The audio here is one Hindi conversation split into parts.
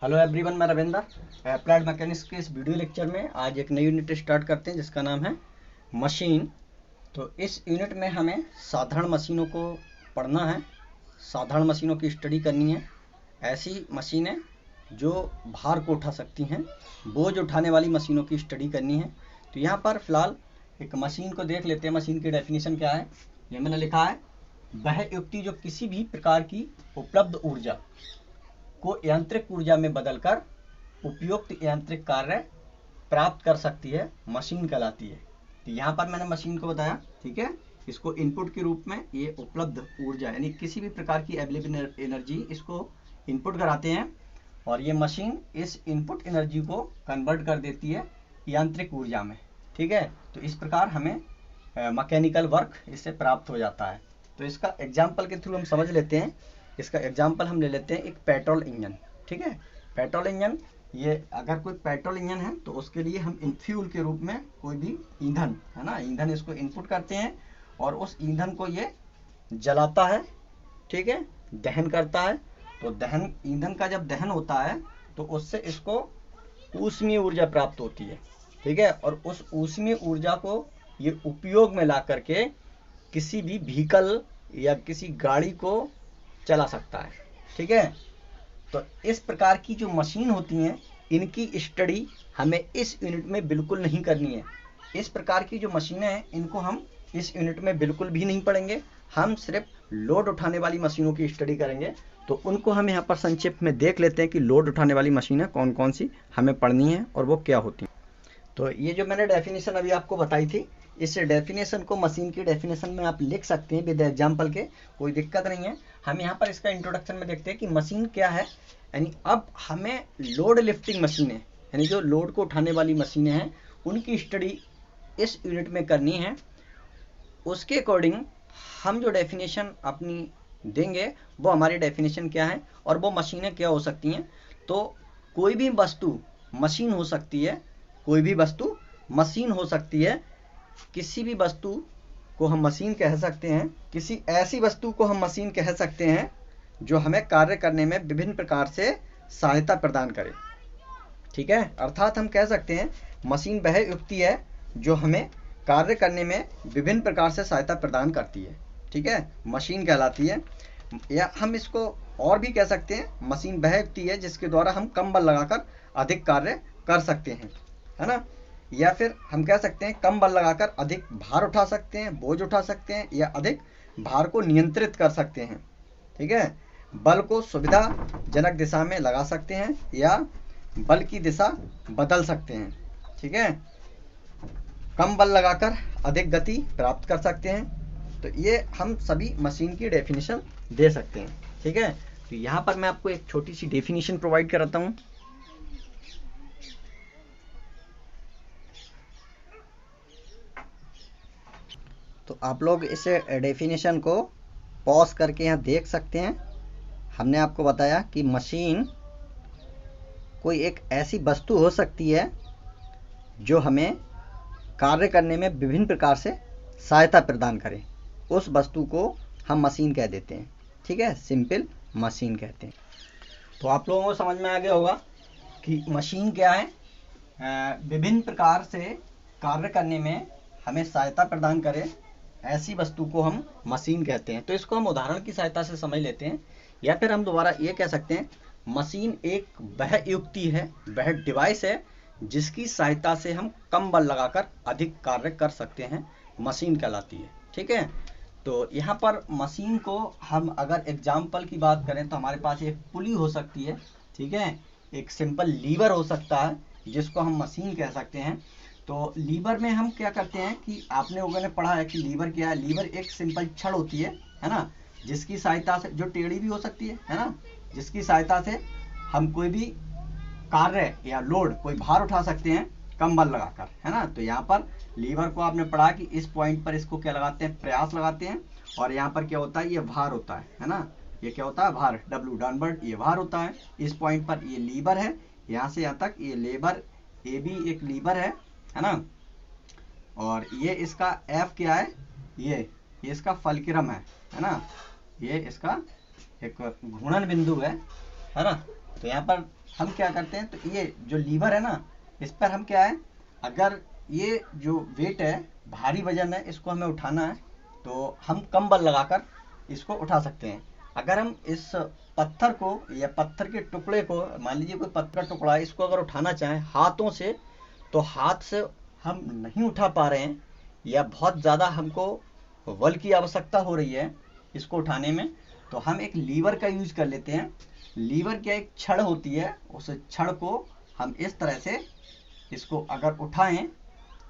हेलो एवरीवन, मैं रविंदर। अप्लाइड मैकेनिक्स के इस वीडियो लेक्चर में आज एक नई यूनिट स्टार्ट करते हैं जिसका नाम है मशीन। तो इस यूनिट में हमें साधारण मशीनों को पढ़ना है, साधारण मशीनों की स्टडी करनी है। ऐसी मशीनें जो भार को उठा सकती हैं, बोझ उठाने वाली मशीनों की स्टडी करनी है। तो यहाँ पर फिलहाल एक मशीन को देख लेते हैं। मशीन की डेफिनेशन क्या है, ये मैंने लिखा है, वह युक्ति जो किसी भी प्रकार की उपलब्ध ऊर्जा को यांत्रिक ऊर्जा में बदलकर उपयुक्त यांत्रिक कार्य प्राप्त कर सकती है, मशीन कहलाती है। तो यहाँ पर मैंने मशीन को बताया, ठीक है। इसको इनपुट के रूप में ये उपलब्ध ऊर्जा यानी किसी भी प्रकार की अवेलेबल एनर्जी इसको इनपुट कराते हैं और ये मशीन इस इनपुट एनर्जी को कन्वर्ट कर देती है यांत्रिक ऊर्जा में, ठीक है। तो इस प्रकार हमें मैकेनिकल वर्क इससे प्राप्त हो जाता है। तो इसका एग्जाम्पल के थ्रू हम समझ लेते हैं। इसका एग्जाम्पल हम ले लेते हैं एक पेट्रोल इंजन, ठीक है। पेट्रोल इंजन, ये अगर कोई पेट्रोल इंजन है तो उसके लिए हम फ्यूल के रूप में कोई भी ईंधन है ना, ईंधन इसको इनपुट करते हैं और उस ईंधन को ये जलाता है, ठीक है, दहन करता है। तो दहन, ईंधन का जब दहन होता है तो उससे इसको ऊष्मीय ऊर्जा प्राप्त होती है, ठीक है। और उस ऊष्मीय ऊर्जा को ये उपयोग में ला करके किसी भी व्हीकल या किसी गाड़ी को चला सकता है, ठीक है। तो इस प्रकार की जो मशीन होती हैं इनकी स्टडी हमें इस यूनिट में बिल्कुल नहीं करनी है। इस प्रकार की जो मशीनें हैं इनको हम इस यूनिट में बिल्कुल भी नहीं पढ़ेंगे। हम सिर्फ लोड उठाने वाली मशीनों की स्टडी करेंगे। तो उनको हम यहाँ पर संक्षिप्त में देख लेते हैं कि लोड उठाने वाली मशीनें कौन कौन सी हमें पढ़नी है और वो क्या होती हैं। तो ये जो मैंने डेफिनेशन अभी आपको बताई थी, इस डेफिनेशन को मशीन की डेफिनेशन में आप लिख सकते हैं विद एग्जाम्पल के, कोई दिक्कत नहीं है। हम यहाँ पर इसका इंट्रोडक्शन में देखते हैं कि मशीन क्या है। यानी अब हमें लोड लिफ्टिंग मशीनें यानी जो लोड को उठाने वाली मशीनें हैं उनकी स्टडी इस यूनिट में करनी है। उसके अकॉर्डिंग हम जो डेफिनेशन अपनी देंगे वो हमारी डेफिनेशन क्या है और वो मशीनें क्या हो सकती हैं। तो कोई भी वस्तु मशीन हो सकती है, कोई भी वस्तु मशीन हो सकती है। किसी भी वस्तु को हम मशीन कह सकते हैं, किसी ऐसी वस्तु को हम मशीन कह सकते हैं जो हमें कार्य करने में विभिन्न प्रकार से सहायता प्रदान करे, ठीक है। अर्थात हम कह सकते हैं मशीन वह युक्ति है जो हमें कार्य करने में विभिन्न प्रकार से सहायता प्रदान करती है, ठीक है, मशीन कहलाती है। या हम इसको और भी कह सकते हैं, मशीन वह युक्ति है जिसके द्वारा हम कम बल लगाकर अधिक कार्य कर सकते हैं, है ना। या फिर हम कह सकते हैं कम बल लगाकर अधिक भार उठा सकते हैं, बोझ उठा सकते हैं या अधिक भार को नियंत्रित कर सकते हैं, ठीक है। बल को सुविधाजनक दिशा में लगा सकते हैं या बल की दिशा बदल सकते हैं, ठीक है। कम बल लगाकर अधिक गति प्राप्त कर सकते हैं। तो ये हम सभी मशीन की डेफिनेशन दे सकते हैं, ठीक है। तो यहाँ पर मैं आपको एक छोटी सी डेफिनेशन प्रोवाइड कराता हूँ। तो आप लोग इस डेफिनेशन को पॉज करके यहाँ देख सकते हैं। हमने आपको बताया कि मशीन कोई एक ऐसी वस्तु हो सकती है जो हमें कार्य करने में विभिन्न प्रकार से सहायता प्रदान करे। उस वस्तु को हम मशीन कह देते हैं, ठीक है, सिंपल मशीन कहते हैं। तो आप लोगों को समझ में आ गया होगा कि मशीन क्या है। विभिन्न प्रकार से कार्य करने में हमें सहायता प्रदान करे ऐसी वस्तु को हम मशीन कहते हैं। तो इसको हम उदाहरण की सहायता से समझ लेते हैं, या फिर हम दोबारा ये कह सकते हैं मशीन एक वह युक्ति है, वह डिवाइस है जिसकी सहायता से हम कम बल लगाकर अधिक कार्य कर सकते हैं, मशीन कहलाती है, ठीक है। तो यहाँ पर मशीन को हम अगर एग्जाम्पल की बात करें तो हमारे पास एक पुली हो सकती है, ठीक है, एक सिंपल लीवर हो सकता है जिसको हम मशीन कह सकते हैं। तो लीवर में हम क्या करते हैं कि आपने लोगों ने पढ़ा है कि लीवर क्या है। लीवर एक सिंपल छड़ होती है ना, जिसकी सहायता से, जो टेढ़ी भी हो सकती है ना, जिसकी सहायता से हम कोई भी कार्य या लोड, कोई भार उठा सकते हैं कम बल लगाकर, है ना। तो यहाँ पर लीवर को आपने पढ़ा कि इस पॉइंट पर इसको क्या लगाते हैं, प्रयास लगाते हैं, और यहाँ पर क्या होता है, ये भार होता है ना। ये क्या होता है, भार, डब्ल्यू डाउनवर्ड, ये भार होता है। इस पॉइंट पर ये लीवर है, यहाँ से यहाँ तक ये लेबर, ये भी एक लीवर है ना। और ये इसका एफ क्या है, ये इसका फलक्रम है ना, ये इसका एक घूर्णन बिंदु है ना। तो यहाँ पर हम क्या करते हैं, तो ये जो लीवर है ना, इस पर हम क्या है, अगर ये जो वेट है, भारी वजन है, इसको हमें उठाना है तो हम कम बल लगाकर इसको उठा सकते हैं। अगर हम इस पत्थर को या पत्थर के टुकड़े को, मान लीजिए कोई पत्थर का टुकड़ा है, इसको अगर उठाना चाहें हाथों से, तो हाथ से हम नहीं उठा पा रहे हैं या बहुत ज़्यादा हमको बल की आवश्यकता हो रही है इसको उठाने में, तो हम एक लीवर का यूज कर लेते हैं। लीवर क्या, एक छड़ होती है, उस छड़ को हम इस तरह से इसको अगर उठाएं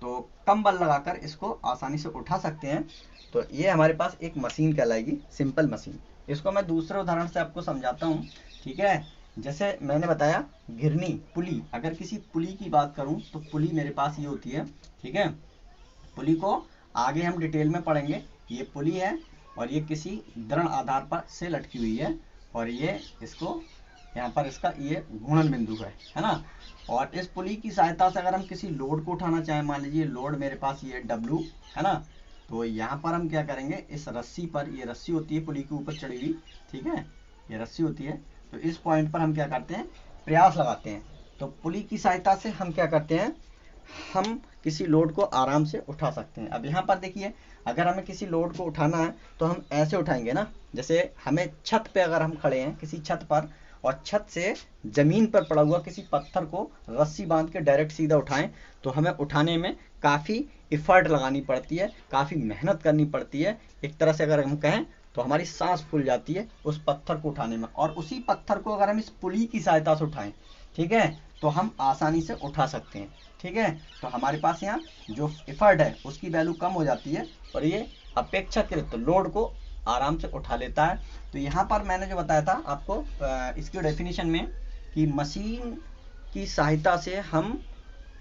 तो कम बल लगाकर इसको आसानी से उठा सकते हैं। तो ये हमारे पास एक मशीन कहलाएगी, सिंपल मशीन। इसको मैं दूसरे उदाहरण से आपको समझाता हूँ, ठीक है। जैसे मैंने बताया घिरनी, पुली, अगर किसी पुली की बात करूँ तो पुली मेरे पास ये होती है, ठीक है। पुली को आगे हम डिटेल में पढ़ेंगे। ये पुली है और ये किसी दृढ़ आधार पर से लटकी हुई है, और ये इसको यहाँ पर इसका ये घूर्णन बिंदु है ना। और इस पुली की सहायता से अगर हम किसी लोड को उठाना चाहें, मान लीजिए लोड मेरे पास ये W है ना, तो यहाँ पर हम क्या करेंगे, इस रस्सी पर, ये रस्सी होती है पुली के ऊपर चढ़ी हुई, ठीक है, ये रस्सी होती है, तो इस पॉइंट पर हम क्या करते हैं, प्रयास लगाते हैं। तो पुली की सहायता से हम क्या करते हैं, हम किसी लोड को आराम से उठा सकते हैं। अब यहाँ पर देखिए, अगर हमें किसी लोड को उठाना है तो हम ऐसे उठाएंगे ना, जैसे हमें छत पे अगर हम खड़े हैं किसी छत पर, और छत से जमीन पर पड़ा हुआ किसी पत्थर को रस्सी बांध के डायरेक्ट सीधा उठाएं, तो हमें उठाने में काफ़ी एफर्ट लगानी पड़ती है, काफ़ी मेहनत करनी पड़ती है। एक तरह से अगर हम कहें तो हमारी सांस फूल जाती है उस पत्थर को उठाने में। और उसी पत्थर को अगर हम इस पुली की सहायता से उठाएं, ठीक है, तो हम आसानी से उठा सकते हैं, ठीक है। तो हमारे पास यहाँ जो एफर्ट है उसकी वैल्यू कम हो जाती है, और ये अपेक्षाकृत लोड को आराम से उठा लेता है। तो यहाँ पर मैंने जो बताया था आपको इसकी डेफिनेशन में, कि मशीन की सहायता से हम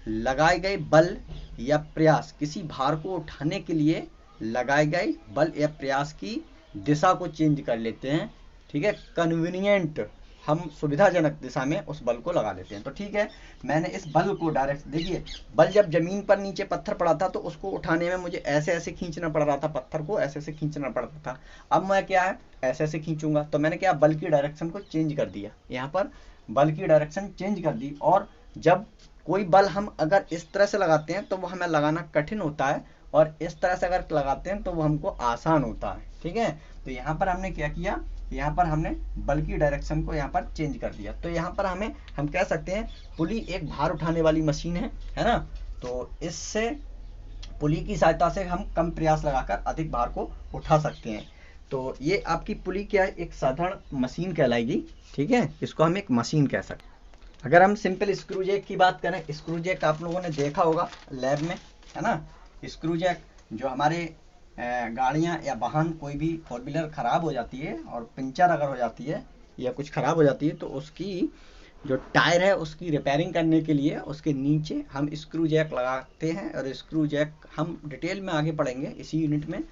लगाए गए बल या प्रयास, किसी भार को उठाने के लिए लगाए गए बल या प्रयास की दिशा को चेंज कर लेते हैं, ठीक है। कन्वीनियंट, हम सुविधाजनक दिशा में उस बल को लगा लेते हैं। तो ठीक है, मैंने इस बल को डायरेक्ट, देखिए बल जब जमीन पर नीचे पत्थर पड़ा था तो उसको उठाने में मुझे ऐसे ऐसे खींचना पड़ रहा था, पत्थर को ऐसे ऐसे खींचना पड़ता था। अब मैं क्या है, ऐसे ऐसे खींचूंगा, तो मैंने क्या, बल की डायरेक्शन को चेंज कर दिया, यहाँ पर बल की डायरेक्शन चेंज कर दी। और जब कोई बल हम अगर इस तरह से लगाते हैं तो वो हमें लगाना कठिन होता है, और इस तरह से अगर लगाते हैं तो वो हमको आसान होता है, ठीक है। तो यहाँ पर हमने क्या किया, यहाँ पर हमने बल की डायरेक्शन को यहाँ पर चेंज कर दिया। तो यहाँ पर हम कह सकते हैं पुली एक भार उठाने वाली मशीन है ना। तो इससे पुली की सहायता से हम कम प्रयास लगाकर अधिक भार को उठा सकते हैं। तो ये आपकी पुली क्या है, एक साधारण मशीन कहलाएगी, ठीक है, इसको हम एक मशीन कह सकते हैं। अगर हम सिंपल स्क्रू जैक की बात करें, स्क्रू जैक आप लोगों ने देखा होगा लैब में, है ना। स्क्रू जैक जो हमारे गाड़ियाँ या वाहन, कोई भी फोर व्हीलर ख़राब हो जाती है और पंचर अगर हो जाती है या कुछ ख़राब हो जाती है, तो उसकी जो टायर है उसकी रिपेयरिंग करने के लिए उसके नीचे हम स्क्रू जैक लगाते हैं। और स्क्रू जैक हम डिटेल में आगे पढ़ेंगे इसी यूनिट में।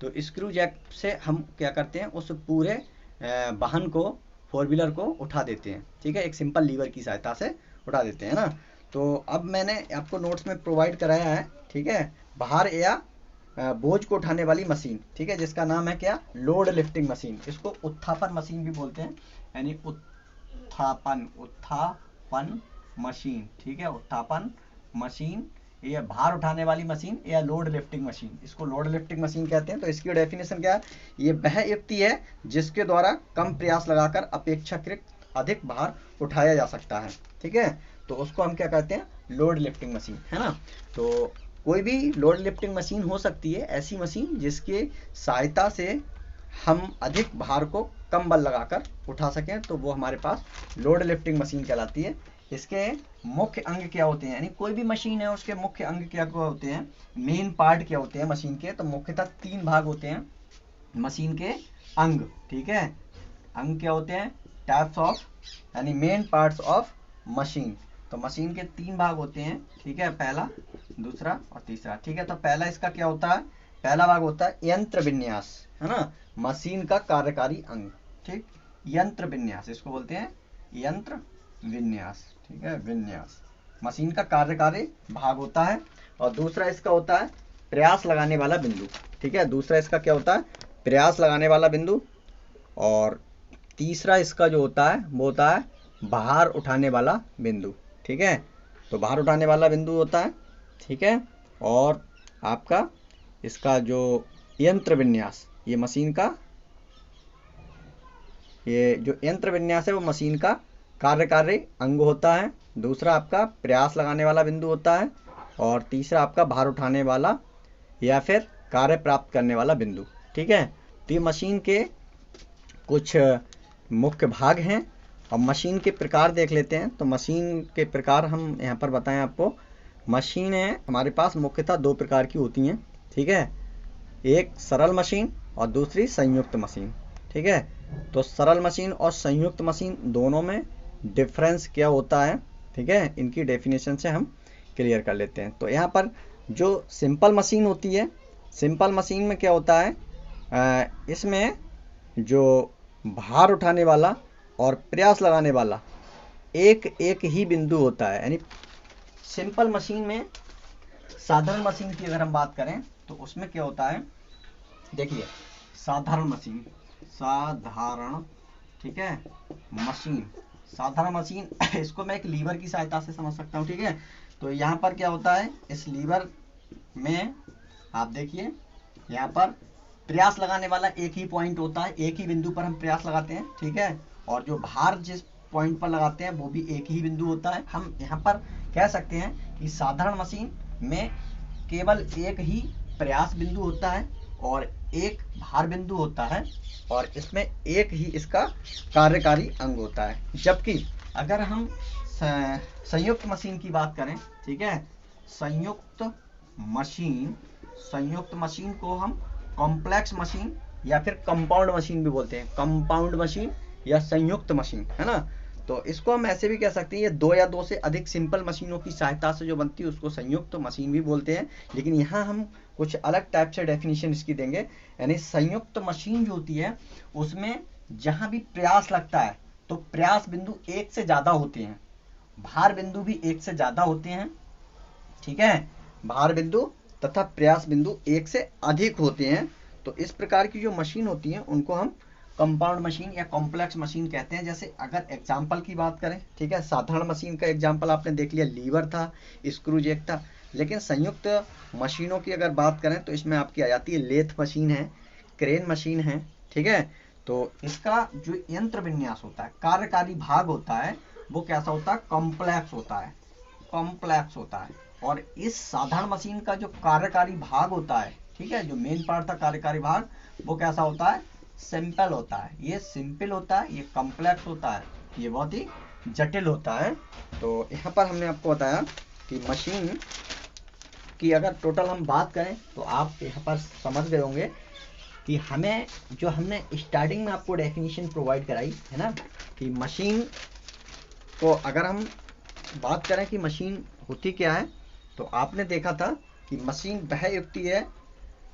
तो स्क्रू जैक से हम क्या करते हैं, उस पूरे वाहन को, फोर व्हीलर को उठा देते हैं, ठीक है, एक सिंपल लीवर की सहायता से उठा देते हैं ना। तो अब मैंने आपको नोट्स में प्रोवाइड कराया है, ठीक है, भार या बोझ को उठाने वाली मशीन, ठीक है, जिसका नाम है क्या, लोड लिफ्टिंग मशीन। इसको उत्थापन मशीन भी बोलते हैं, यानी उत्थापन मशीन, ठीक है, उत्थापन मशीन, ये भार उठाने वाली मशीन या लोड लिफ्टिंग मशीन, इसको लोड लिफ्टिंग मशीन कहते हैं। तो इसकी डेफिनेशन क्या है, ये वह युक्ति है जिसके द्वारा कम प्रयास लगाकर अपेक्षाकृत अधिक भार उठाया जा सकता है, ठीक है। तो उसको हम क्या कहते हैं, लोड लिफ्टिंग मशीन, है ना। तो कोई भी लोड लिफ्टिंग मशीन हो सकती है, ऐसी मशीन जिसके सहायता से हम अधिक भार को कम बल लगाकर उठा सकें, तो वो हमारे पास लोड लिफ्टिंग मशीन कहलाती है। इसके मुख्य अंग क्या होते हैं, यानी कोई भी मशीन है उसके मुख्य अंग क्या होते हैं, मेन पार्ट क्या होते हैं मशीन के। तो मुख्यतः 3 भाग होते हैं मशीन के अंग, ठीक है। अंग क्या होते हैं, टाइप्स ऑफ, यानी मेन पार्ट्स ऑफ मशीन। तो मशीन के 3 भाग होते हैं, ठीक है, पहला, दूसरा और तीसरा, ठीक है। तो पहला इसका क्या होता है, पहला भाग होता है यंत्र विन्यास, है ना, मशीन का कार्यकारी अंग, ठीक, यंत्र विन्यास, इसको बोलते हैं यंत्र विन्यास, ठीक है, विन्यास मशीन का कार्यकारी भाग होता है। और दूसरा इसका होता है प्रयास लगाने वाला बिंदु, ठीक है, दूसरा इसका क्या होता है, प्रयास लगाने वाला बिंदु। और तीसरा इसका जो होता है वो होता है भार उठाने वाला बिंदु। ठीक है, तो भार उठाने वाला बिंदु होता है। ठीक है, और आपका इसका जो यंत्र विन्यास, ये मशीन का, ये जो यंत्र विन्यास है वो मशीन का कार्यकारी अंग होता है। दूसरा आपका प्रयास लगाने वाला बिंदु होता है, और तीसरा आपका भार उठाने वाला या फिर कार्य प्राप्त करने वाला बिंदु। ठीक है, तो ये मशीन के कुछ मुख्य भाग हैं। अब मशीन के प्रकार देख लेते हैं। तो मशीन के प्रकार हम यहाँ पर बताएं आपको। मशीनें हमारे पास मुख्यतः दो प्रकार की होती हैं। ठीक है, एक सरल मशीन और दूसरी संयुक्त मशीन। ठीक है, तो सरल मशीन और संयुक्त मशीन दोनों में डिफरेंस क्या होता है, ठीक है, इनकी डेफिनेशन से हम क्लियर कर लेते हैं। तो यहाँ पर जो सिंपल मशीन होती है, सिंपल मशीन में क्या होता है, इसमें जो भार उठाने वाला और प्रयास लगाने वाला एक एक ही बिंदु होता है। यानी सिंपल मशीन में, साधारण मशीन की अगर हम बात करें तो उसमें क्या होता है, देखिए साधारण मशीन, साधारण, ठीक है, मशीन, साधारण मशीन इसको मैं एक लीवर की सहायता से समझ सकता हूँ। ठीक है, तो यहाँ पर क्या होता है, इस लीवर में आप देखिए यहाँ पर प्रयास लगाने वाला एक ही पॉइंट होता है, एक ही बिंदु पर हम प्रयास लगाते हैं। ठीक है, और जो भार जिस पॉइंट पर लगाते हैं वो भी एक ही बिंदु होता है। हम यहाँ पर कह सकते हैं कि साधारण मशीन में केवल एक ही प्रयास बिंदु होता है और एक भार बिंदु होता है, और इसमें एक ही इसका कार्यकारी अंग होता है। जबकि अगर हम संयुक्त मशीन की बात करें, ठीक है, संयुक्त मशीन को हम कॉम्प्लेक्स मशीन या फिर कंपाउंड मशीन भी बोलते हैं। कंपाउंड मशीन या संयुक्त मशीन, है ना। तो इसको हम ऐसे भी कह सकते हैं, ये दो या दो से अधिक सिंपल मशीनों की सहायता से जो बनती है उसको संयुक्त मशीन भी बोलते हैं। लेकिन यहाँ हम कुछ अलग टाइप से डेफिनेशन इसकी देंगे। यानी संयुक्त मशीन जो होती है उसमें जहाँ भी प्रयास लगता है तो प्रयास बिंदु एक से ज़्यादा होते हैं, भार बिंदु भी एक से ज़्यादा होते हैं। ठीक है, भार बिंदु तथा प्रयास बिंदु एक से अधिक होते हैं। तो इस प्रकार की जो मशीन होती हैं उनको हम कंपाउंड मशीन या कॉम्प्लेक्स मशीन कहते हैं। जैसे अगर एग्जाम्पल की बात करें, ठीक है, साधारण मशीन का एग्जाम्पल आपने देख लिया, लीवर था, स्क्रू जैक था। लेकिन संयुक्त मशीनों की अगर बात करें तो इसमें आपकी आ जाती है लेथ मशीन है, क्रेन मशीन है। ठीक है, तो इसका जो यंत्र विन्यास होता है, कार्यकारी भाग होता है, वो कैसा होता है, कॉम्प्लेक्स होता है, कॉम्प्लेक्स होता है। और इस साधारण मशीन का जो कार्यकारी भाग होता है, ठीक है, जो मेन पार्ट था कार्यकारी भाग, वो कैसा होता है, सिंपल होता है। ये सिंपल होता है, ये कॉम्प्लेक्स होता है, ये बहुत ही जटिल होता है। तो यहाँ पर हमने आपको बताया कि मशीन की अगर टोटल हम बात करें तो आप यहाँ पर समझ गए होंगे कि हमें जो हमने स्टार्टिंग में आपको डेफिनेशन प्रोवाइड कराई है ना, कि मशीन को अगर हम बात करें कि मशीन होती क्या है, तो आपने देखा था कि मशीन वह युक्ति है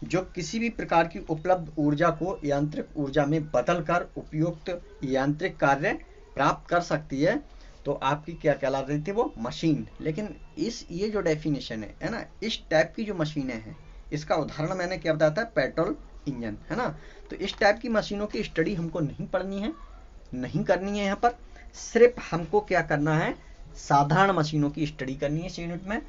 जो किसी भी प्रकार की उपलब्ध ऊर्जा को यांत्रिक ऊर्जा में बदलकर उपयुक्त यांत्रिक कार्य प्राप्त कर सकती है। तो आपकी क्या कहला रही थी, वो मशीन। लेकिन ये जो डेफिनेशन है ना, इस टाइप की जो मशीनें हैं, इसका उदाहरण मैंने क्या बताया था, पेट्रोल इंजन, है ना। तो इस टाइप की मशीनों की स्टडी हमको नहीं पढ़नी है, नहीं करनी है। यहाँ पर सिर्फ हमको क्या करना है, साधारण मशीनों की स्टडी करनी है इस यूनिट में।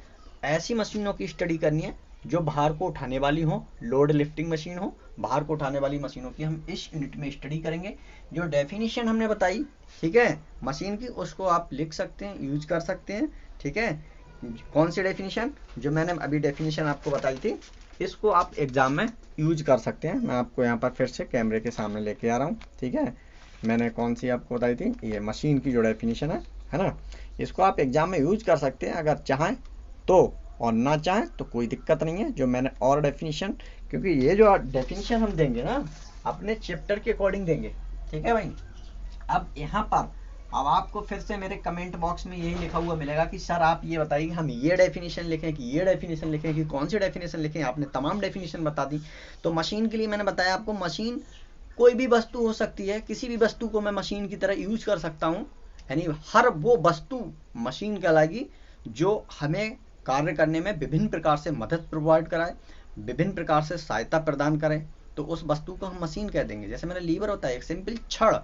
ऐसी मशीनों की स्टडी करनी है जो भार को उठाने वाली हो, लोड लिफ्टिंग मशीन हो, भार को उठाने वाली मशीनों की हम इस यूनिट में स्टडी करेंगे। जो डेफिनेशन हमने बताई, ठीक है, मशीन की, उसको आप लिख सकते हैं, यूज कर सकते हैं। ठीक है, कौन सी डेफिनेशन, जो मैंने अभी डेफिनेशन आपको बताई थी, इसको आप एग्जाम में यूज कर सकते हैं। मैं आपको यहाँ पर फिर से कैमरे के सामने लेके आ रहा हूँ। ठीक है, मैंने कौन सी आपको बताई थी, ये मशीन की जो डेफिनेशन है ना, इसको आप एग्जाम में यूज कर सकते हैं अगर चाहें तो, और ना चाहें तो कोई दिक्कत नहीं है। जो मैंने और डेफिनेशन, क्योंकि ये जो डेफिनेशन हम देंगे ना अपने चैप्टर के अकॉर्डिंग देंगे, ठीक है भाई। अब यहाँ पर अब आपको फिर से मेरे कमेंट बॉक्स में यही लिखा हुआ मिलेगा कि सर आप ये बताइए हम ये डेफिनेशन लिखें कि ये डेफिनेशन लिखें कि कौन सी डेफिनेशन लिखें। आपने तमाम डेफिनेशन बता दी। तो मशीन के लिए मैंने बताया आपको, मशीन कोई भी वस्तु हो सकती है, किसी भी वस्तु को मैं मशीन की तरह यूज कर सकता हूँ। यानी हर वो वस्तु मशीन कहलाएगी जो हमें कार्य करने में विभिन्न प्रकार से मदद प्रोवाइड कराए, विभिन्न प्रकार से सहायता प्रदान करें, तो उस वस्तु को हम मशीन कह देंगे। जैसे मेरा लीवर होता है, एक सिंपल छड़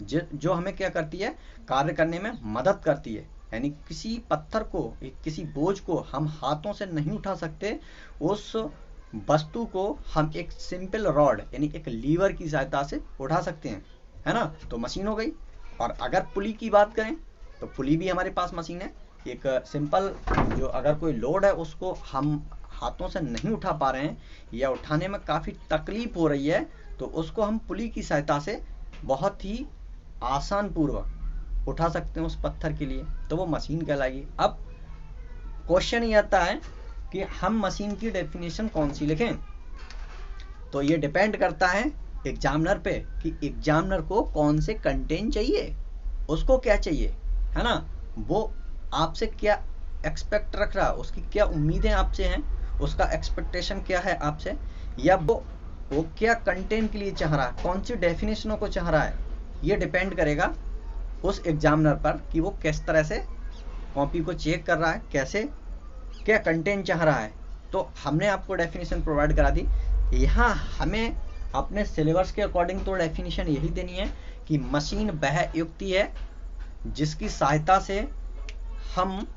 जो हमें क्या करती है, कार्य करने में मदद करती है। यानी किसी पत्थर को, किसी बोझ को हम हाथों से नहीं उठा सकते, उस वस्तु को हम एक सिंपल रॉड यानी एक लीवर की सहायता से उठा सकते हैं, है ना। तो मशीन हो गई। और अगर पुली की बात करें तो पुली भी हमारे पास मशीन है। एक सिंपल जो अगर कोई लोड है उसको हम हाथों से नहीं उठा पा रहे हैं या उठाने में काफ़ी तकलीफ हो रही है, तो उसको हम पुली की सहायता से बहुत ही आसान पूर्वक उठा सकते हैं उस पत्थर के लिए, तो वो मशीन कहलाएगी। अब क्वेश्चन ये आता है कि हम मशीन की डेफिनेशन कौन सी लिखें। तो ये डिपेंड करता है एग्जामिनर पे कि एग्जामिनर को कौन से कंटेंट चाहिए, उसको क्या चाहिए, है ना। वो आपसे क्या एक्सपेक्ट रख रहा है, उसकी क्या उम्मीदें आपसे हैं, उसका एक्सपेक्टेशन क्या है आपसे, या वो क्या कंटेंट के लिए चाह रहा है, कौन सी डेफिनेशनों को चाह रहा है। ये डिपेंड करेगा उस एग्जामिनर पर कि वो किस तरह से कॉपी को चेक कर रहा है, कैसे क्या कंटेंट चाह रहा है। तो हमने आपको डेफिनेशन प्रोवाइड करा दी। यहाँ हमें अपने सिलेबस के अकॉर्डिंग तो डेफिनेशन यही देनी है कि मशीन वह युक्ति है जिसकी सहायता से हम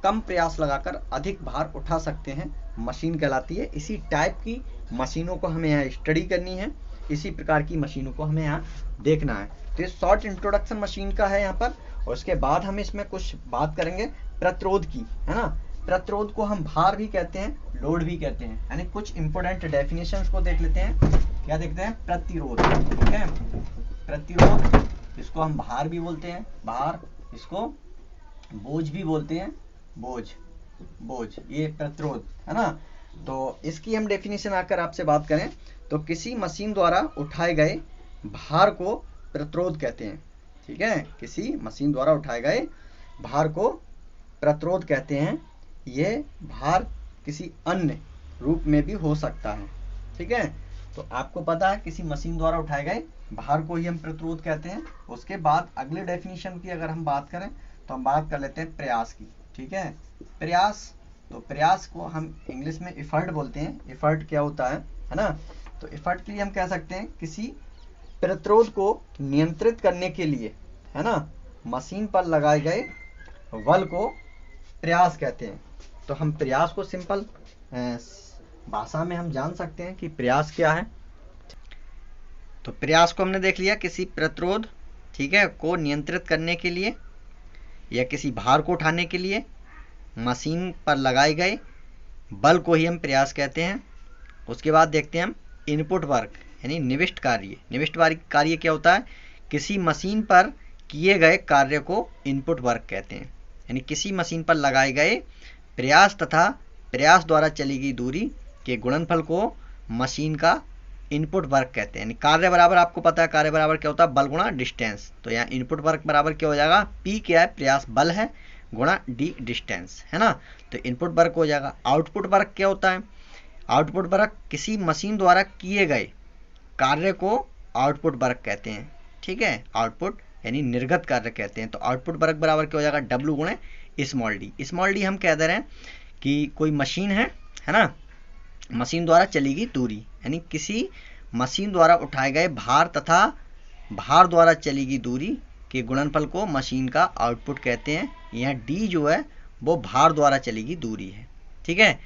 कम प्रयास लगाकर अधिक भार उठा सकते हैं, मशीन कहलाती है। इसी टाइप की मशीनों को हमें यहाँ स्टडी करनी है, इसी प्रकार की मशीनों को हमें यहाँ देखना है। तो ये शॉर्ट इंट्रोडक्शन मशीन का है यहाँ पर। और उसके बाद हम इसमें कुछ बात करेंगे प्रतिरोध की, है ना। प्रतिरोध को हम भार भी कहते हैं, लोड भी कहते हैं। यानी कुछ इंपोर्टेंट डेफिनेशंस को देख लेते हैं। क्या देखते हैं, प्रतिरोध, ठीक है। प्रतिरोध, इसको हम भार भी बोलते हैं, भार, इसको बोझ भी बोलते हैं, बोझ, ये प्रतिरोध, है ना। तो इसकी हम डेफिनेशन आकर आपसे बात करें तो किसी मशीन द्वारा उठाए गए भार को प्रतिरोध कहते हैं, ठीक है। किसी मशीन द्वारा उठाए गए भार को प्रतिरोध कहते हैं। ये भार किसी अन्य रूप में भी हो सकता है, ठीक है। तो आपको पता है किसी मशीन द्वारा उठाए गए भार को ही हम प्रतिरोध कहते हैं। उसके बाद अगले डेफिनेशन की अगर हम बात करें तो हम बात कर लेते हैं प्रयास की, ठीक है। प्रयास, तो प्रयास को हम इंग्लिश में एफर्ट बोलते हैं। एफर्ट क्या होता है ना। तो एफर्ट के लिए हम कह सकते हैं किसी प्रतिरोध को नियंत्रित करने के लिए, है ना, मशीन पर लगाए गए बल को प्रयास कहते हैं। तो हम प्रयास को सिंपल भाषा में हम जान सकते हैं कि प्रयास क्या है। तो प्रयास को हमने देख लिया, किसी प्रतिरोध, ठीक है, को नियंत्रित करने के लिए या किसी भार को उठाने के लिए मशीन पर लगाए गए बल को ही हम प्रयास कहते हैं। उसके बाद देखते हैं हम इनपुट वर्क यानी निविष्ट कार्य। निविष्ट कार्य क्या होता है, किसी मशीन पर किए गए कार्य को इनपुट वर्क कहते हैं। यानी किसी मशीन पर लगाए गए प्रयास तथा प्रयास द्वारा चली गई दूरी के गुणनफल को मशीन का इनपुट वर्क कहते हैं। यानी कार्य बराबर, आपको पता है कार्य बराबर क्या होता है, बल गुणा डिस्टेंस। तो यहाँ इनपुट वर्क बराबर क्या हो जाएगा, पी क्या है, प्रयास बल है, गुणा डी डिस्टेंस, है ना। तो इनपुट वर्क हो जाएगा। आउटपुट वर्क क्या होता है, आउटपुट वर्क किसी मशीन द्वारा किए गए कार्य को आउटपुट वर्क कहते हैं, ठीक है। आउटपुट यानी निर्गत कार्य कहते हैं। तो आउटपुट वर्क बराबर क्या हो जाएगा, डब्ल्यू गुणे स्मॉल डी। स्मॉल डी हम कह दे रहे हैं कि कोई मशीन है ना, मशीन द्वारा चली गई दूरी, यानी किसी मशीन द्वारा उठाए गए भार तथा भार द्वारा चली गई दूरी के गुणनफल को मशीन का आउटपुट कहते हैं। यहाँ डी जो है वो भार द्वारा चली गई दूरी है, ठीक है।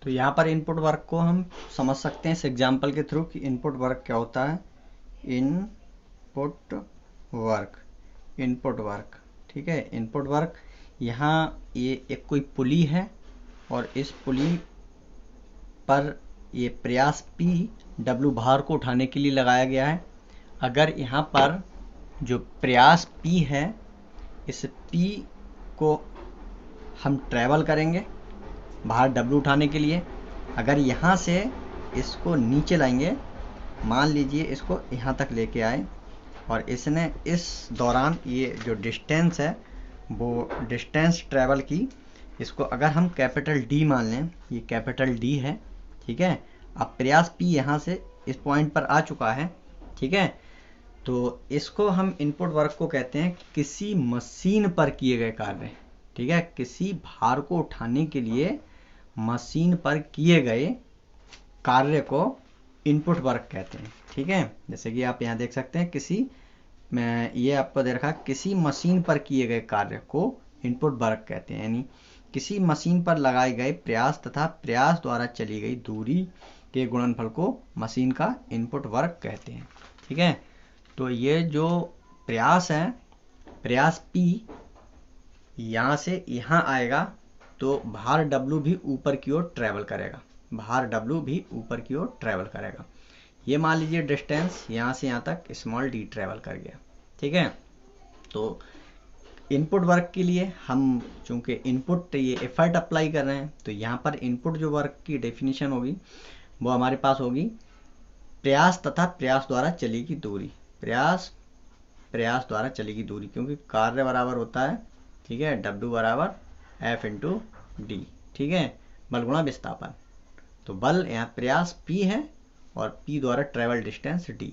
तो यहाँ पर इनपुट वर्क को हम समझ सकते हैं इस एग्जाम्पल के थ्रू कि इनपुट वर्क क्या होता है। इनपुट वर्क, ठीक है। इनपुट वर्क, यहाँ ये एक कोई पुली है और इस पुली पर ये प्रयास P W भार को उठाने के लिए लगाया गया है। अगर यहाँ पर जो प्रयास P है, इस P को हम ट्रैवल करेंगे भार W उठाने के लिए। अगर यहाँ से इसको नीचे लाएंगे, मान लीजिए इसको यहाँ तक लेके आए और इसने इस दौरान ये जो डिस्टेंस है वो डिस्टेंस ट्रैवल की, इसको अगर हम कैपिटल D मान लें, ये कैपिटल D है, ठीक है। अब प्रयास P यहाँ से इस पॉइंट पर आ चुका है, ठीक है। तो इसको हम इनपुट वर्क को कहते हैं किसी मशीन पर किए गए कार्य, ठीक है। किसी भार को उठाने के लिए मशीन पर किए गए कार्य को इनपुट वर्क कहते हैं, ठीक है। जैसे कि आप यहाँ देख सकते हैं किसी मैं ये आपको दे रखा, किसी मशीन पर किए गए कार्य को इनपुट वर्क कहते हैं, यानी किसी मशीन पर लगाए गए प्रयास तथा प्रयास द्वारा चली गई दूरी के गुणनफल को मशीन का इनपुट वर्क कहते हैं। ठीक है, तो ये जो प्रयास है, प्रयास P यहाँ से यहाँ आएगा तो भार W भी ऊपर की ओर ट्रेवल करेगा, भार W भी ऊपर की ओर ट्रेवल करेगा। ये मान लीजिए डिस्टेंस यहाँ से यहाँ तक स्मॉल d ट्रेवल कर गया। ठीक है, तो इनपुट वर्क के लिए हम चूंकि इनपुट ये एफर्ट अप्लाई कर रहे हैं, तो यहाँ पर इनपुट जो वर्क की डेफिनेशन होगी वो हमारे पास होगी प्रयास तथा प्रयास द्वारा चली गई दूरी, प्रयास प्रयास द्वारा चली गई दूरी, क्योंकि कार्य बराबर होता है, ठीक है, W बराबर F इंटू डी। ठीक है, बल गुणा विस्थापन, तो बल यहाँ प्रयास P है और P द्वारा ट्रेवल डिस्टेंस D,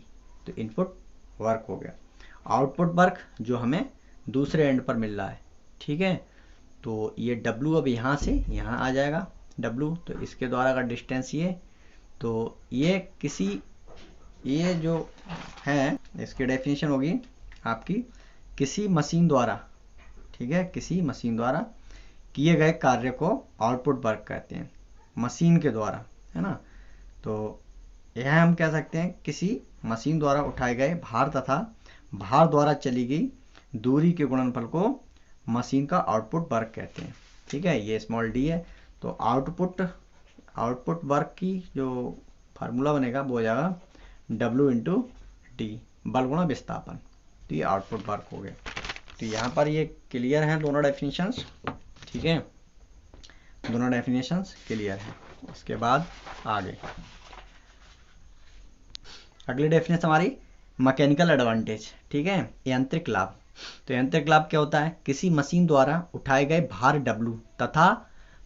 तो इनपुट वर्क हो गया। आउटपुट वर्क जो हमें दूसरे एंड पर मिल रहा है। ठीक है, तो ये W अब यहाँ से यहाँ आ जाएगा W, तो इसके द्वारा का डिस्टेंस ये, तो ये जो है इसकी डेफिनेशन होगी आपकी किसी मशीन द्वारा, ठीक है, किसी मशीन द्वारा किए गए कार्य को आउटपुट वर्क कहते हैं, मशीन के द्वारा, है ना। तो यह हम कह सकते हैं किसी मशीन द्वारा उठाए गए भार तथा भार द्वारा चली गई दूरी के गुणनफल को मशीन का आउटपुट वर्क कहते हैं। ठीक है, ये स्मॉल d है, तो आउटपुट वर्क की जो फार्मूला बनेगा वो हो जाएगा W इंटू डी, बल गुणा विस्थापन, तो ये आउटपुट वर्क हो गया। तो यहाँ पर ये क्लियर हैं दोनों डेफिनेशंस। ठीक है, दोनों डेफिनेशंस क्लियर हैं। उसके बाद आगे अगली डेफिनेशन हमारी मैकेनिकल एडवांटेज। ठीक है, यांत्रिक लाभ। तो यांत्रिक लाभ क्या होता है, किसी मशीन द्वारा उठाए गए भार W तथा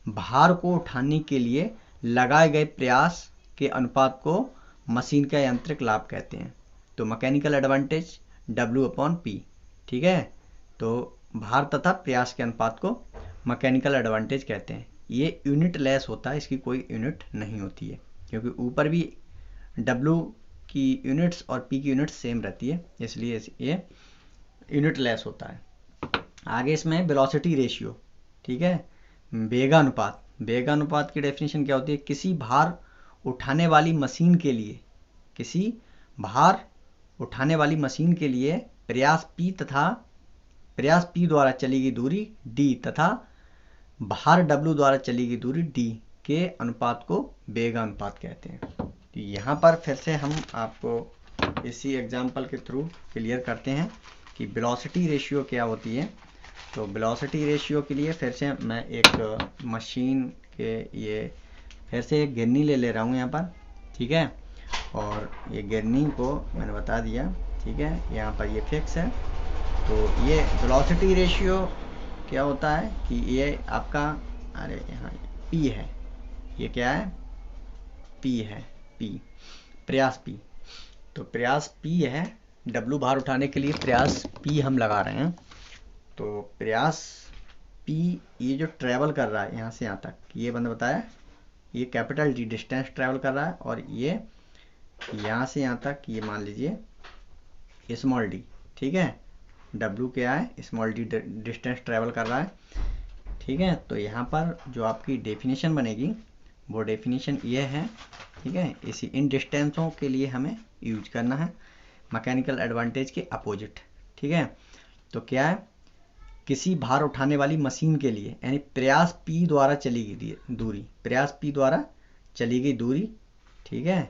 भार को उठाने के लिए लगाए गए प्रयास के अनुपात को मशीन का यांत्रिक लाभ कहते हैं। तो मैकेनिकल एडवांटेज W/P। ठीक है, तो भार तथा प्रयास के अनुपात को मैकेनिकल एडवांटेज कहते हैं। ये यूनिट लेस होता है, इसकी कोई यूनिट नहीं होती है, क्योंकि ऊपर भी W की यूनिट्स और P की यूनिट्स सेम रहती है, इसलिए ये यूनिट लेस होता है। आगे इसमें वेलोसिटी रेशियो। ठीक है, वेगानुपात। वेगानुपात की डेफिनेशन क्या होती है, किसी भार उठाने वाली मशीन के लिए, किसी भार उठाने वाली मशीन के लिए प्रयास P द्वारा चली गई दूरी D तथा भार W द्वारा चली गई दूरी D के अनुपात को वेगानुपात कहते हैं। तो यहाँ पर फिर से हम आपको इसी एग्जाम्पल के थ्रू क्लियर करते हैं कि वेलोसिटी रेशियो क्या होती है। तो वेलोसिटी रेशियो के लिए फिर से मैं एक मशीन के ये फिर से एक गिरनी ले रहा हूँ यहाँ पर। ठीक है, और ये गिरनी को मैंने बता दिया। ठीक है, यहाँ पर ये फिक्स है। तो ये वेलोसिटी रेशियो क्या होता है कि ये आपका, अरे यहाँ P है, ये क्या है, P है, P प्रयास P। तो प्रयास P है, W भार उठाने के लिए प्रयास P हम लगा रहे हैं। तो प्रयास P ये जो ट्रेवल कर रहा है यहाँ से यहाँ तक, ये मैंने बताया, ये कैपिटल D डिस्टेंस ट्रेवल कर रहा है, और ये यहाँ से यहाँ तक ये मान लीजिए स्मॉल d। ठीक है, W क्या है, स्मॉल d डिस्टेंस ट्रेवल कर रहा है। ठीक है, तो यहाँ पर जो आपकी डेफिनेशन बनेगी वो डेफिनेशन ये है। ठीक है, इसी इन डिस्टेंसों के लिए हमें यूज करना है मैकेनिकल एडवांटेज के अपोजिट। ठीक है, तो क्या है, किसी भार उठाने वाली मशीन के लिए, यानी प्रयास P द्वारा चली गई दूरी, प्रयास P द्वारा चली गई दूरी, ठीक है,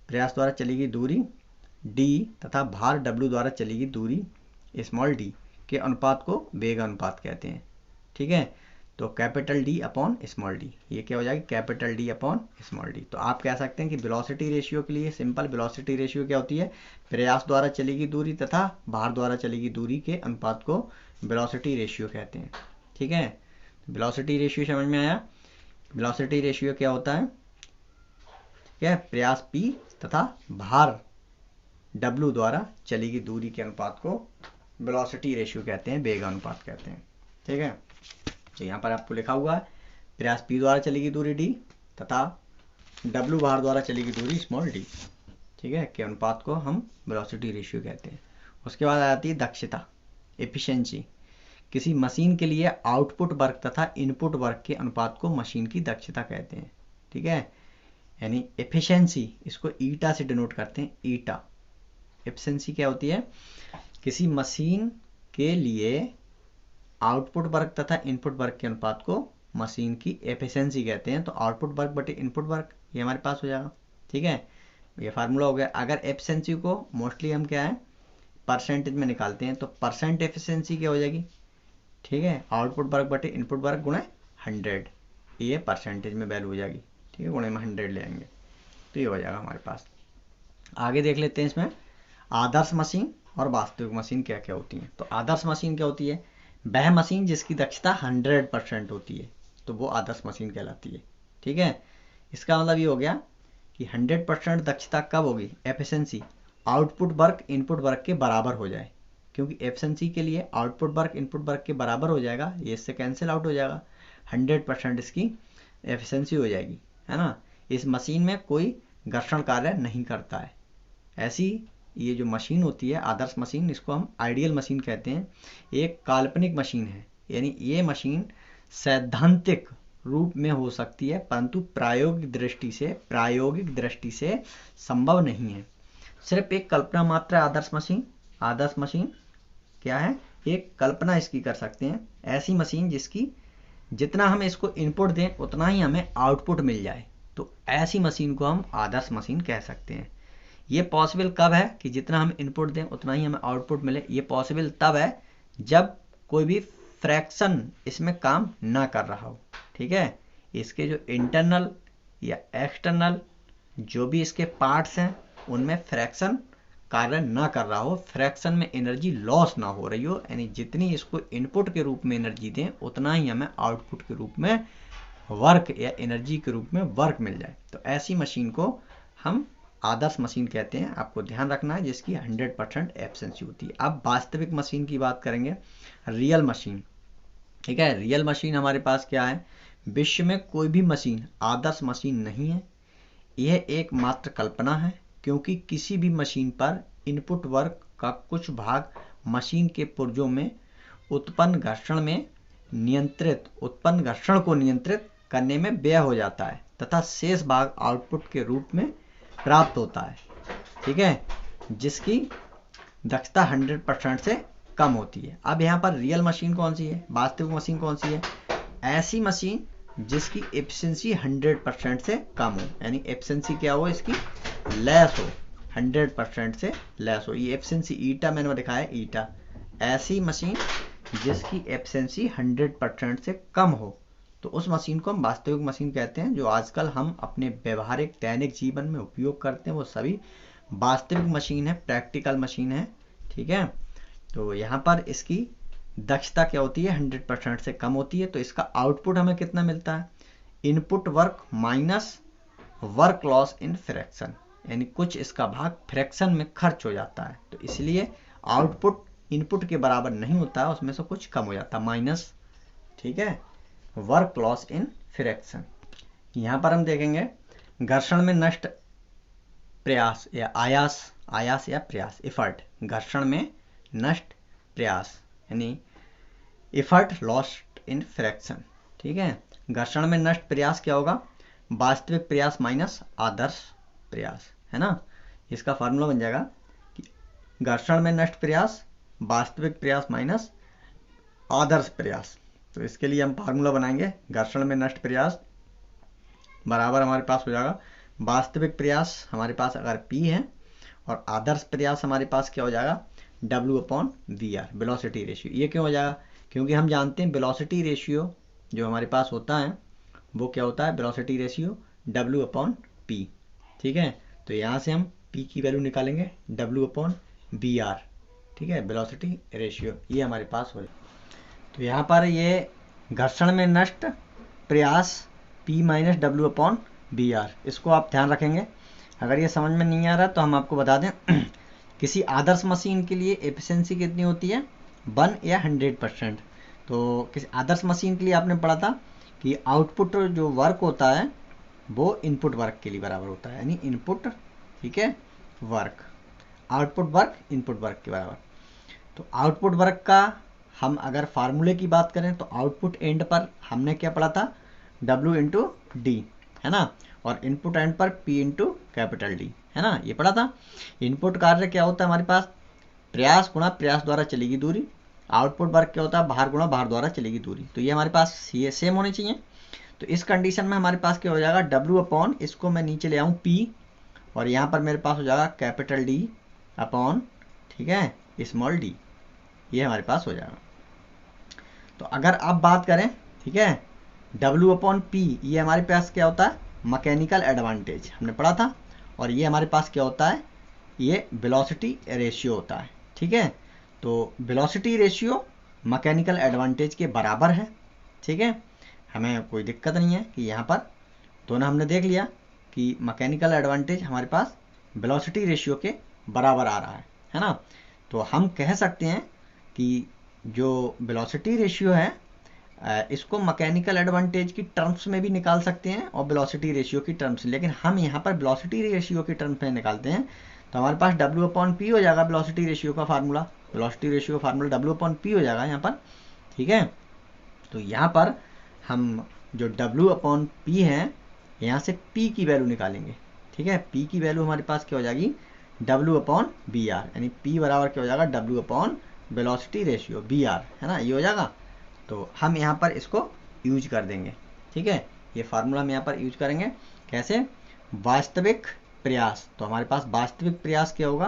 प्रयास द्वारा चली गई दूरी D तथा भार W द्वारा चली गई दूरी स्मॉल d के अनुपात को वेग अनुपात कहते हैं। ठीक है, तो capital D upon small d, ये क्या हो जाएगा, capital D upon small d। तो आप कह सकते हैं कि वेलोसिटी रेशियो के लिए सिंपल वेलोसिटी रेशियो क्या होती है, प्रयास द्वारा चली गई दूरी तथा भार द्वारा चली गई दूरी के अनुपात को वेलोसिटी रेशियो कहते हैं। ठीक है, वेलोसिटी रेशियो समझ में आया। वेलोसिटी रेशियो क्या होता है, क्या है, प्रयास P तथा भार W द्वारा चली गई दूरी के अनुपात को वेलोसिटी रेशियो कहते हैं, वेग अनुपात कहते हैं। ठीक है, तो यहाँ पर आपको लिखा हुआ है प्रयास P द्वारा चली गई दूरी D तथा W भार द्वारा चली गई दूरी स्मॉल d, ठीक है, के अनुपात को हम वेलोसिटी रेशियो कहते हैं। उसके बाद आ जाती है दक्षता, एफिशिएंसी। किसी मशीन के लिए आउटपुट वर्क तथा इनपुट वर्क के अनुपात को मशीन की दक्षता कहते हैं। ठीक है, यानी एफिशिएंसी, इसको ईटा से डिनोट करते हैं, ईटा। एफिशिएंसी क्या होती है? किसी मशीन के लिए आउटपुट वर्क तथा इनपुट वर्क के अनुपात को मशीन की एफिशिएंसी कहते हैं। तो आउटपुट वर्क बटे इनपुट वर्क, ये हमारे पास हो जाएगा। ठीक है, ये फार्मूला हो गया। अगर एफिशिएंसी को मोस्टली हम क्या है परसेंटेज में निकालते हैं, तो परसेंट एफिशिएंसी क्या हो जाएगी? ठीक है, आउटपुट वर्क बटे इनपुट वर्क गुणे 100, ये परसेंटेज में वैल्यू हो जाएगी। ठीक है, गुणे में 100 ले आएंगे तो ये हो जाएगा हमारे पास। आगे देख लेते हैं इसमें आदर्श मशीन और वास्तविक मशीन क्या क्या होती हैं। तो आदर्श मशीन क्या होती है? वह मशीन जिसकी दक्षता 100% होती है, तो वो आदर्श मशीन कहलाती है। ठीक है, इसका मतलब ये हो गया कि 100% दक्षता कब होगी? Efficiency output work input work के बराबर हो जाए, क्योंकि एफिशिएंसी के लिए आउटपुट वर्क इनपुट वर्क के बराबर हो जाएगा, ये इससे कैंसिल आउट हो जाएगा, 100% इसकी एफिशिएंसी हो जाएगी, है ना। इस मशीन में कोई घर्षण कार्य नहीं करता है। ऐसी ये जो मशीन होती है आदर्श मशीन, इसको हम आइडियल मशीन कहते हैं। एक काल्पनिक मशीन है, यानी ये मशीन सैद्धांतिक रूप में हो सकती है, परंतु प्रायोगिक दृष्टि से संभव नहीं है। सिर्फ एक कल्पना मात्र है आदर्श मशीन। आदर्श मशीन क्या है? एक कल्पना इसकी कर सकते हैं, ऐसी मशीन जिसकी जितना हम इसको इनपुट दें उतना ही हमें आउटपुट मिल जाए, तो ऐसी मशीन को हम आदर्श मशीन कह सकते हैं। ये पॉसिबल कब है कि जितना हम इनपुट दें उतना ही हमें आउटपुट मिले? ये पॉसिबल तब है जब कोई भी फ्रैक्शन इसमें काम ना कर रहा हो। ठीक है, इसके जो इंटरनल या एक्सटर्नल जो भी इसके पार्ट्स हैं उनमें फ्रैक्शन कार्य ना कर रहा हो, फ्रैक्शन में एनर्जी लॉस ना हो रही हो, यानी जितनी इसको इनपुट के रूप में एनर्जी दें उतना ही हमें आउटपुट के रूप में वर्क या एनर्जी के रूप में वर्क मिल जाए, तो ऐसी मशीन को हम आदर्श मशीन कहते हैं। आपको ध्यान रखना है, जिसकी 100% एफिशिएंसी होती है। अब वास्तविक मशीन की बात करेंगे, रियल मशीन। ठीक है, रियल मशीन हमारे पास क्या है? विश्व में कोई भी मशीन आदर्श मशीन नहीं है, यह एक मात्र कल्पना है, क्योंकि किसी भी मशीन पर इनपुट वर्क का कुछ भाग मशीन के पुर्जों में उत्पन्न घर्षण को नियंत्रित करने में व्यय हो जाता है तथा शेष भाग आउटपुट के रूप में प्राप्त होता है। ठीक है, जिसकी दक्षता 100% से कम होती है। अब यहाँ पर रियल मशीन कौन सी है, वास्तविक मशीन कौन सी है? ऐसी मशीन जिसकी एफिशिएंसी 100% से कम हो, यानी एफिशिएंसी क्या हो? इसकी लेस हो, 100% से लेस हो। ये एफिशिएंसी ईटा मैंने दिखाया है, ईटा। ऐसी मशीन जिसकी एफिशिएंसी 100% से कम हो, तो उस मशीन को हम वास्तविक मशीन कहते हैं। जो आजकल हम अपने व्यवहारिक दैनिक जीवन में उपयोग करते हैं वो सभी वास्तविक मशीन है, प्रैक्टिकल मशीन है। ठीक है, तो यहाँ पर इसकी दक्षता क्या होती है? 100% से कम होती है। तो इसका आउटपुट हमें कितना मिलता है? Input work minus work loss in fraction, यानी कुछ इसका भाग फ्रैक्शन में खर्च हो जाता है, तो इसलिए आउटपुट इनपुट के बराबर नहीं होता है, उसमें से कुछ कम हो जाता है, माइनस। ठीक है, वर्क लॉस इन फ्रैक्शन। यहाँ पर हम देखेंगे घर्षण में नष्ट प्रयास या आयास या प्रयास, इफर्ट। घर्षण में नष्ट प्रयास यानी इफर्ट लॉस्ट इन फ्रैक्शन। ठीक है, घर्षण में नष्ट प्रयास क्या होगा? वास्तविक प्रयास माइनस आदर्श प्रयास, है ना। इसका फार्मूला बन जाएगा कि घर्षण में नष्ट प्रयास वास्तविक प्रयास माइनस आदर्श प्रयास। तो इसके लिए हम फार्मूला बनाएंगे, घर्षण में नष्ट प्रयास बराबर हमारे पास हो जाएगा वास्तविक प्रयास हमारे पास अगर P है, और आदर्श प्रयास हमारे पास क्या हो जाएगा? W/VR, velocity ratio. ये क्यों हो जाएगा? क्योंकि हम जानते हैं वेलोसिटी रेशियो जो हमारे पास होता है वो क्या होता है? Velocity ratio W/P। ठीक है, तो यहाँ से हम P की वैल्यू निकालेंगे W/VR। ठीक है, वेलोसिटी रेशियो ये हमारे पास हो जाएगा। तो यहाँ पर ये घर्षण में नष्ट प्रयास P माइनस W/VR, इसको आप ध्यान रखेंगे। अगर ये समझ में नहीं आ रहा तो हम आपको बता दें किसी आदर्श मशीन के लिए एफिशिएंसी कितनी होती है? 1 या 100%। तो किसी आदर्श मशीन के लिए आपने पढ़ा था कि आउटपुट जो वर्क होता है वो इनपुट वर्क के लिए बराबर होता है, यानी इनपुट, ठीक है, work, output work input work के बराबर। तो आउटपुट वर्क का हम अगर फार्मूले की बात करें तो आउटपुट एंड पर हमने क्या पढ़ा था, W इंटू डी, है ना, और इनपुट एंड पर P इंटू कैपिटल डी, है ना, ये पढ़ा था। इनपुट कार्य क्या होता है हमारे पास, प्रयास गुणा प्रयास द्वारा चलेगी दूरी। आउटपुट वर्क क्या होता है, भार गुणा भार द्वारा चलेगी दूरी। तो ये हमारे पास ये सेम होने चाहिए। तो इस कंडीशन में हमारे पास क्या हो जाएगा, W अपॉन, इसको मैं नीचे ले आऊँ P, और यहाँ पर मेरे पास हो जाएगा कैपिटल D अपॉन, ठीक है, स्मॉल d, ये हमारे पास हो जाएगा। तो अगर आप बात करें, ठीक है, W अपॉन P, ये हमारे पास क्या होता है, मैकेनिकल एडवांटेज हमने पढ़ा था, और ये हमारे पास क्या होता है, ये वेलोसिटी रेशियो होता है, ठीक है। तो वेलोसिटी रेशियो मैकेनिकल एडवांटेज के बराबर है, ठीक है, हमें कोई दिक्कत नहीं है कि यहाँ पर दोनों हमने देख लिया कि मैकेनिकल एडवांटेज हमारे पास वेलोसिटी रेशियो के बराबर आ रहा है ना। तो हम कह सकते हैं कि जो वेलोसिटी रेशियो है इसको मैकेनिकल एडवांटेज की टर्म्स में भी निकाल सकते हैं और वेलोसिटी रेशियो की टर्म्स, लेकिन हम यहाँ पर वेलोसिटी रेशियो की टर्म्स में निकालते हैं। तो हमारे पास W अपॉन P हो जाएगा वेलोसिटी रेशियो का फार्मूला, वेलोसिटी रेशियो का फार्मूला W अपॉन P हो जाएगा यहाँ पर, ठीक है। तो यहाँ पर हम जो W अपॉन P है, यहाँ से P की वैल्यू निकालेंगे, ठीक है। P की वैल्यू हमारे पास क्या हो जाएगी, W अपॉन बी आर, यानी P बराबर क्या हो जाएगा, W upon velocity ratio BR, है ना, ये हो जाएगा। तो हम यहाँ पर इसको यूज कर देंगे, ठीक है, ये फार्मूला हम यहाँ पर यूज करेंगे। कैसे, वास्तविक प्रयास, तो हमारे पास वास्तविक प्रयास क्या होगा,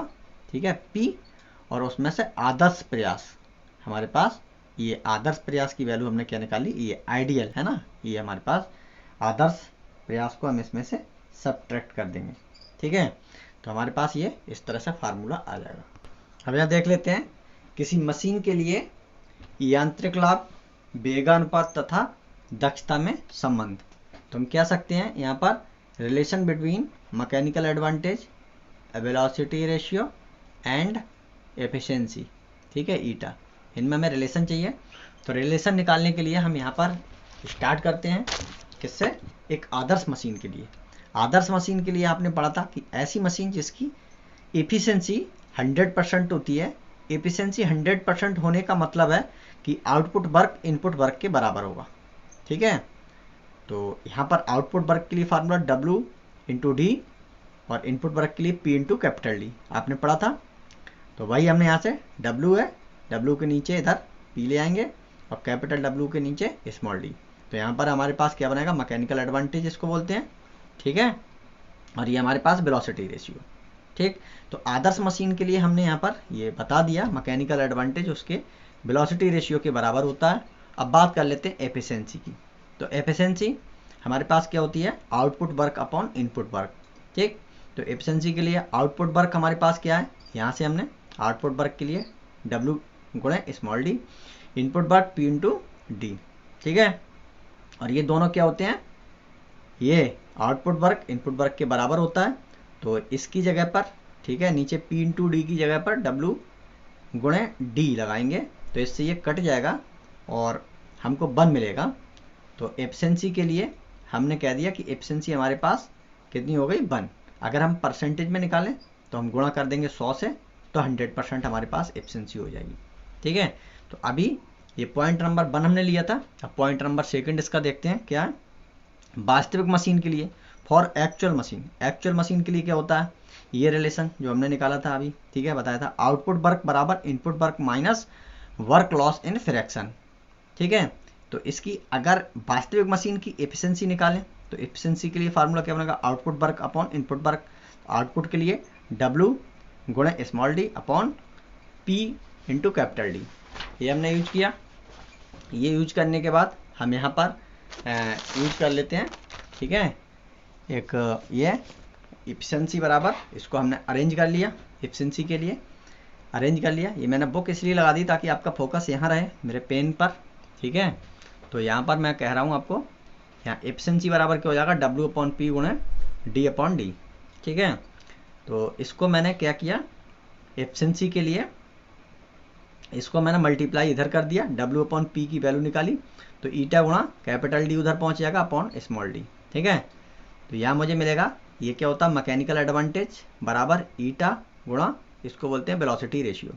ठीक है, P, और उसमें से आदर्श प्रयास, हमारे पास ये आदर्श प्रयास की वैल्यू हमने क्या निकाली, ये आइडियल, है ना, ये हमारे पास आदर्श प्रयास को हम इसमें से सब्ट्रैक्ट कर देंगे, ठीक है। तो हमारे पास ये इस तरह से फार्मूला आ जाएगा। अब यहाँ देख लेते हैं किसी मशीन के लिए यांत्रिक लाभ, वेगानुपात तथा दक्षता में संबंध। तो हम क्या सकते हैं यहाँ पर, relation between mechanical advantage, velocity ratio and efficiency, ठीक है, ईटा, इनमें हमें रिलेशन चाहिए। तो रिलेशन निकालने के लिए हम यहाँ पर स्टार्ट करते हैं किससे, एक आदर्श मशीन के लिए। आदर्श मशीन के लिए आपने पढ़ा था कि ऐसी मशीन जिसकी एफिशिएंसी 100% होती है। एफिशिएंसी 100% होने का मतलब है कि आउटपुट वर्क इनपुट वर्क के बराबर होगा, ठीक है। तो यहाँ पर आउटपुट वर्क के लिए फार्मूला W इंटू डी और इनपुट वर्क के लिए P इंटू कैपिटल D आपने पढ़ा था। तो वही हमने यहाँ से W है, W के नीचे इधर P ले आएंगे और कैपिटल W के नीचे स्मॉल d। तो यहाँ पर हमारे पास क्या बनेगा, मैकेनिकल एडवांटेज इसको बोलते हैं, ठीक है, और ये हमारे पास वेलोसिटी रेशियो, ठीक। तो आदर्श मशीन के लिए हमने यहाँ पर ये बता दिया, मैकेनिकल एडवांटेज उसके वेलोसिटी रेशियो के बराबर होता है। अब बात कर लेते हैं एफिशिएंसी की। तो एफिशिएंसी हमारे पास क्या होती है, output work upon input work, ठीक। तो एफिशिएंसी के लिए आउटपुट वर्क हमारे पास क्या है, यहाँ से हमने आउटपुट वर्क के लिए W गुणे small d, input work P into D, ठीक है। और ये दोनों क्या होते हैं, ये आउटपुट वर्क इनपुट वर्क के बराबर होता है। तो इसकी जगह पर, ठीक है, नीचे P इंटू डी की जगह पर W गुणे D लगाएंगे, तो इससे ये कट जाएगा और हमको 1 मिलेगा। तो एफिशिएंसी के लिए हमने कह दिया कि एफिशिएंसी हमारे पास कितनी हो गई, 1। अगर हम परसेंटेज में निकालें तो हम गुणा कर देंगे 100 से, तो 100% हमारे पास एफिशिएंसी हो जाएगी, ठीक है। तो अभी ये पॉइंट नंबर 1 हमने लिया था। अब पॉइंट नंबर 2 इसका देखते हैं क्या है। वास्तविक मशीन के लिए, for actual machine, actual machine के लिए क्या होता है, ये रिलेशन जो हमने निकाला था अभी, ठीक है, बताया था, आउटपुट वर्क बराबर input work minus work loss in fraction, ठीक है। तो इसकी अगर वास्तविक मशीन की एफिशिएंसी निकालें तो एफिशिएंसी के लिए फार्मूला क्या बनेगा, output work upon input work. Output के लिए W गुणे small d upon P into capital D, ये हमने यूज किया। ये यूज करने के बाद हम यहाँ पर यूज कर लेते हैं, ठीक है, एक ये एफिशिएंसी बराबर, इसको हमने अरेंज कर लिया, एफिशिएंसी के लिए अरेंज कर लिया। ये मैंने बुक इसलिए लगा दी ताकि आपका फोकस यहाँ रहे मेरे पेन पर, ठीक है। तो यहाँ पर मैं कह रहा हूँ आपको, यहाँ एफिशिएंसी बराबर क्या हो जाएगा, W अपॉन P गुणे D अपॉन D, ठीक है। तो इसको मैंने क्या किया, एफिशिएंसी के लिए इसको मैंने मल्टीप्लाई इधर कर दिया, W अपॉन P की वैल्यू निकाली, तो ईटा गुणा कैपिटल D उधर पहुँच जाएगा अपॉन स्मॉल d, ठीक है। तो यहाँ मुझे मिलेगा, ये क्या होता है, मैकेनिकल एडवांटेज बराबर ईटा गुणा, इसको बोलते हैं वेलोसिटी रेशियो।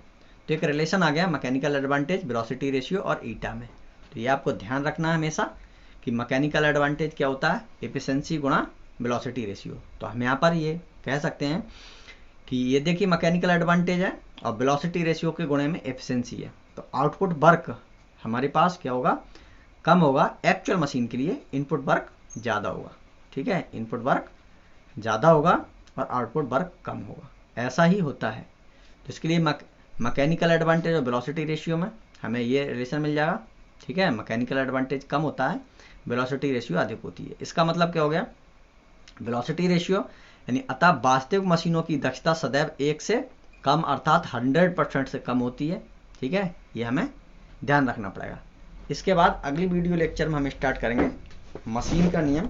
तो एक रिलेशन आ गया मैकेनिकल एडवांटेज, वेलोसिटी रेशियो और ईटा में। तो ये आपको ध्यान रखना है हमेशा कि मैकेनिकल एडवांटेज क्या होता है, एफिशिएंसी गुणा वेलोसिटी रेशियो। तो हम यहाँ पर ये कह सकते हैं कि ये देखिए मैकेनिकल एडवांटेज है और वेलोसिटी रेशियो के गुणे में एफिशिएंसी है। तो आउटपुट वर्क हमारे पास क्या होगा, कम होगा। एक्चुअल मशीन के लिए इनपुट वर्क ज़्यादा होगा, ठीक है, इनपुट वर्क ज़्यादा होगा और आउटपुट वर्क कम होगा, ऐसा ही होता है। तो इसके लिए मैकेनिकल एडवांटेज और वेलोसिटी रेशियो में हमें ये रिलेशन मिल जाएगा, ठीक है। मैकेनिकल एडवांटेज कम होता है, वेलोसिटी रेशियो अधिक होती है। इसका मतलब क्या हो गया, वेलोसिटी रेशियो यानी अतः वास्तविक मशीनों की दक्षता सदैव 1 से कम अर्थात 100% से कम होती है, ठीक है, ये हमें ध्यान रखना पड़ेगा। इसके बाद अगली वीडियो लेक्चर में हम स्टार्ट करेंगे मशीन का नियम